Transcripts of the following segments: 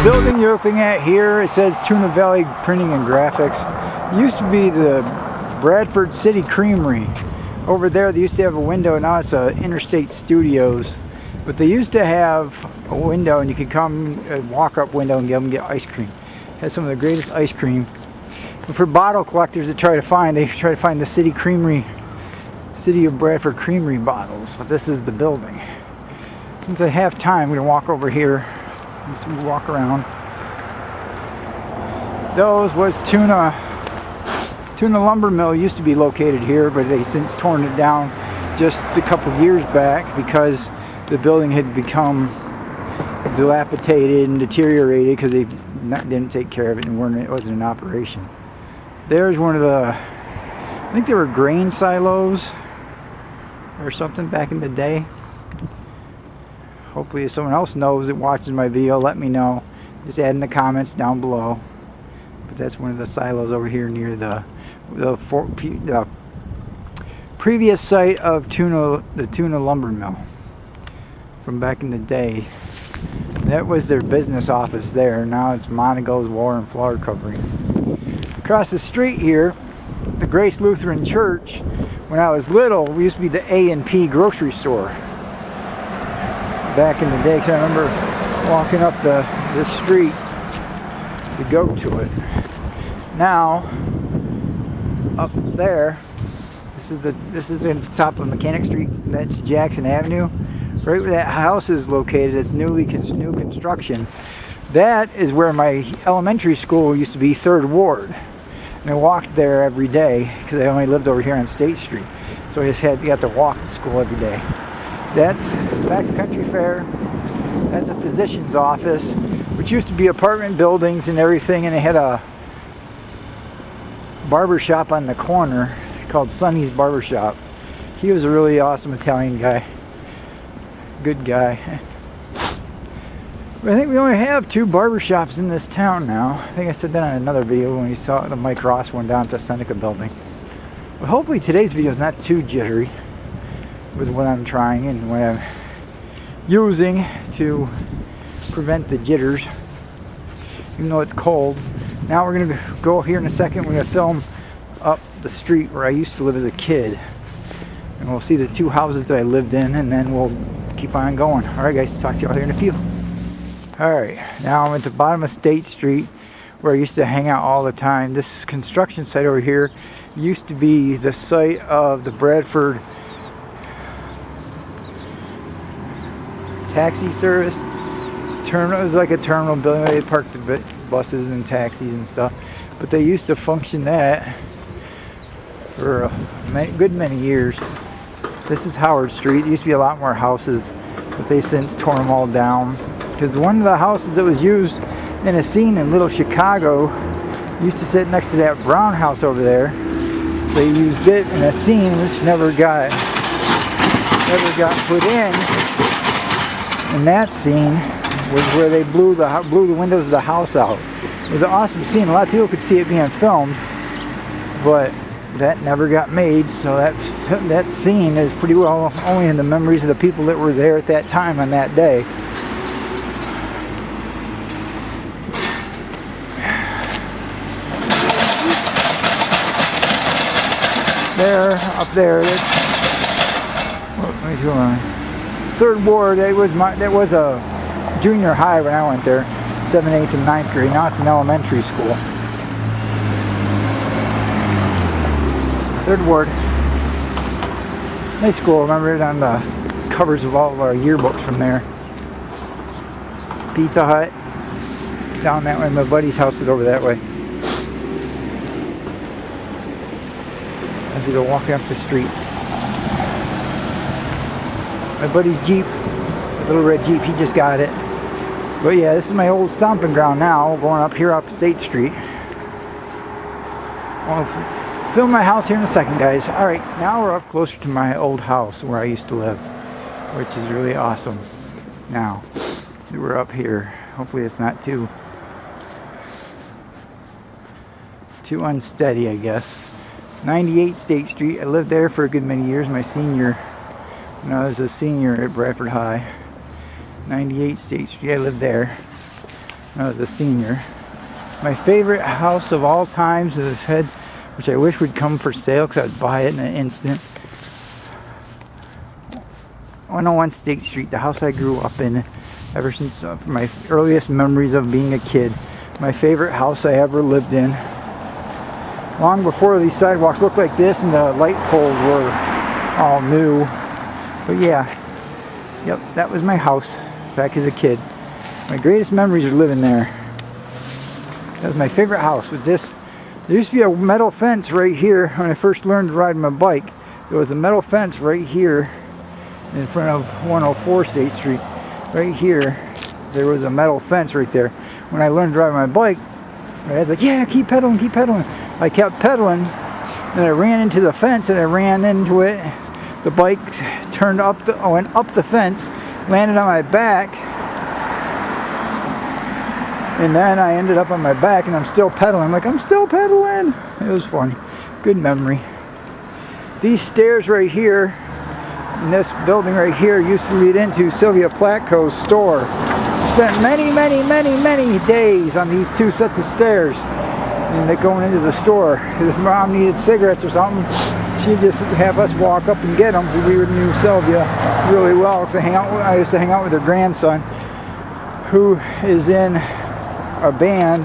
The building you're looking at here, it says Tuna Valley Printing and Graphics. It used to be the Bradford City Creamery. Over there they used to have a window, now it's Interstate Studios. But they used to have a window and you could come and walk up window and get ice cream. It has some of the greatest ice cream. And for bottle collectors that try to find the City Creamery, City of Bradford Creamery bottles. But this is the building. Since I have time, I'm going to walk over here. Just walk around. Those was Tuna Lumber Mill. Used to be located here, but they since torn it down just a couple years back because the building had become dilapidated and deteriorated because they didn't take care of it and it wasn't in operation. There's one of the, I think they were grain silos or something back in the day. Hopefully if someone else knows that watches my video, let me know. Just add in the comments down below. But that's one of the silos over here near the previous site of the Tuna Lumber Mill from back in the day. That was their business office there. Now it's Monaco's War and Floor Covering. Across the street here, the Grace Lutheran Church. When I was little, we used to be the A&P grocery store. Back in the day, because I remember walking up this street to go to it. Now, up there, this is the top of Mechanic Street. That's Jackson Avenue. Right where that house is located, it's new construction. That is where my elementary school used to be, 3rd Ward. And I walked there every day because I only lived over here on State Street. So I just got to walk to school every day. That's back to Country Fair. That's a physician's office, which used to be apartment buildings and everything, and they had a barber shop on the corner called Sonny's Barber Shop. He was a really awesome Italian guy. Good guy. But I think we only have 2 barber shops in this town now. I think I said that on another video when you saw the Mike Ross one down at the Seneca building. But hopefully today's video is not too jittery with what I'm trying and what I'm using to prevent the jitters, even though it's cold. Now we're going to go here in a second. We're going to film up the street where I used to live as a kid, and we'll see the 2 houses that I lived in, and then we'll keep on going. Alright guys, talk to y'all here in a few. Alright, now I'm at the bottom of State Street where I used to hang out all the time. This construction site over here used to be the site of the Bradford taxi service. It was like a terminal building. They parked the buses and taxis and stuff, but they used to function that for a good many years. This is Howard Street. There used to be a lot more houses, but they since tore them all down because one of the houses that was used in a scene in Little Chicago used to sit next to that brown house over there. They used it in a scene which never got put in. And that scene was where they blew the windows of the house out. It was an awesome scene. A lot of people could see it being filmed, but that never got made. So that scene is pretty well only in the memories of the people that were there at that time on that day. Up there, what am I doing? 3rd Ward. That was a junior high when I went there, 7th, 8th, and 9th grade. Now it's an elementary school. 3rd Ward. Nice school. I remember it on the covers of all of our yearbooks from there. Pizza Hut down that way. My buddy's house is over that way. As we go walking up the street. My buddy's Jeep, a little red Jeep, he just got it. But yeah, this is my old stomping ground now, going up here up State Street. I'll film my house here in a second, guys. Alright, now we're up closer to my old house where I used to live, which is really awesome. Now, we're up here. Hopefully it's not too unsteady, I guess. 98 State Street. I lived there for a good many years. My senior, when I was a senior at Bradford High. 98 State Street. I lived there. when I was a senior. My favorite house of all times is which I wish would come for sale because I'd buy it in an instant. 101 State Street, the house I grew up in ever since my earliest memories of being a kid. My favorite house I ever lived in. Long before these sidewalks looked like this and the light poles were all new. But yeah, yep, that was my house back as a kid. My greatest memories are living there. That was my favorite house. With this, there used to be a metal fence right here when I first learned to ride my bike. There was a metal fence right here in front of 104 State Street. Right here, there was a metal fence right there. When I learned to ride my bike, my dad's like, yeah, keep pedaling, keep pedaling. I kept pedaling, and I ran into the fence, and I ran into it. The bike turned up, went up the fence, landed on my back, and then I ended up on my back, and I'm still pedaling. I'm like, I'm still pedaling. It was funny. Good memory. These stairs right here, in this building right here, used to lead into Sylvia Platko's store. Spent many days on these two sets of stairs. And they're going into the store. If Mom needed cigarettes or something, she'd just have us walk up and get them. We knew Sylvia really well because I used to hang out with her grandson, who is in a band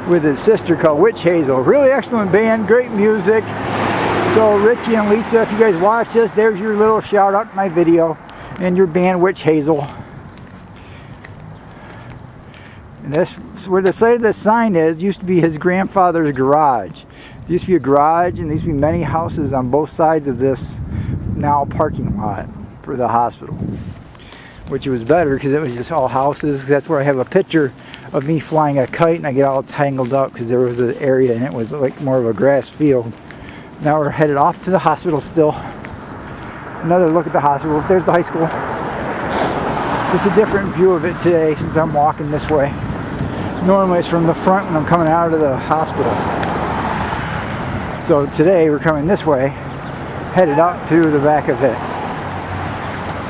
with his sister called Witch Hazel. Really excellent band, great music. So Richie and Lisa, if you guys watch this, there's your little shout out to my video and your band Witch Hazel. And this, where the site of the sign is, used to be his grandfather's garage. There used to be a garage, and there used to be many houses on both sides of this now parking lot for the hospital. Which was better because it was just all houses. That's where I have a picture of me flying a kite, and I get all tangled up because there was an area and it was like more of a grass field. Now we're headed off to the hospital still. Another look at the hospital. There's the high school. Just a different view of it today since I'm walking this way. Normally it's from the front when I'm coming out of the hospital. So today we're coming this way, headed up to the back of it.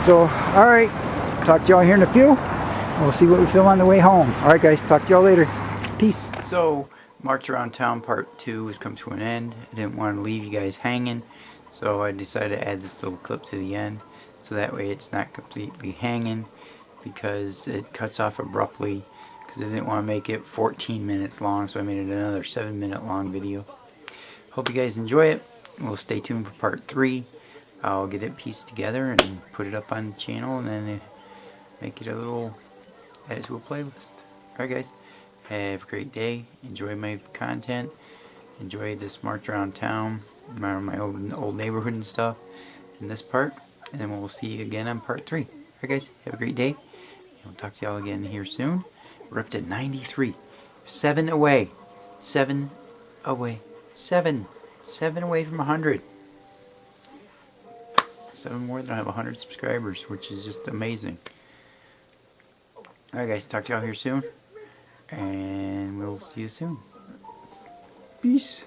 So, alright, talk to y'all here in a few. We'll see what we film on the way home. Alright guys, talk to y'all later. Peace. So, March Around Town Part 2 has come to an end. I didn't want to leave you guys hanging, so I decided to add this little clip to the end, so that way it's not completely hanging, because it cuts off abruptly, because I didn't want to make it 14 minutes long, so I made it another 7-minute long video. Hope you guys enjoy it. We'll stay tuned for Part 3. I'll get it pieced together and put it up on the channel, and then make it add it to a playlist. Alright guys, have a great day. Enjoy my content. Enjoy this march around town, my old neighborhood and stuff in this part, and then we'll see you again on Part 3. Alright guys, have a great day. We'll talk to y'all again here soon. We're up to 93. 7 away. 7 away. 7 away from 100. 7 more than I have 100 subscribers, which is just amazing. Alright guys, talk to y'all here soon. And we'll see you soon. Peace.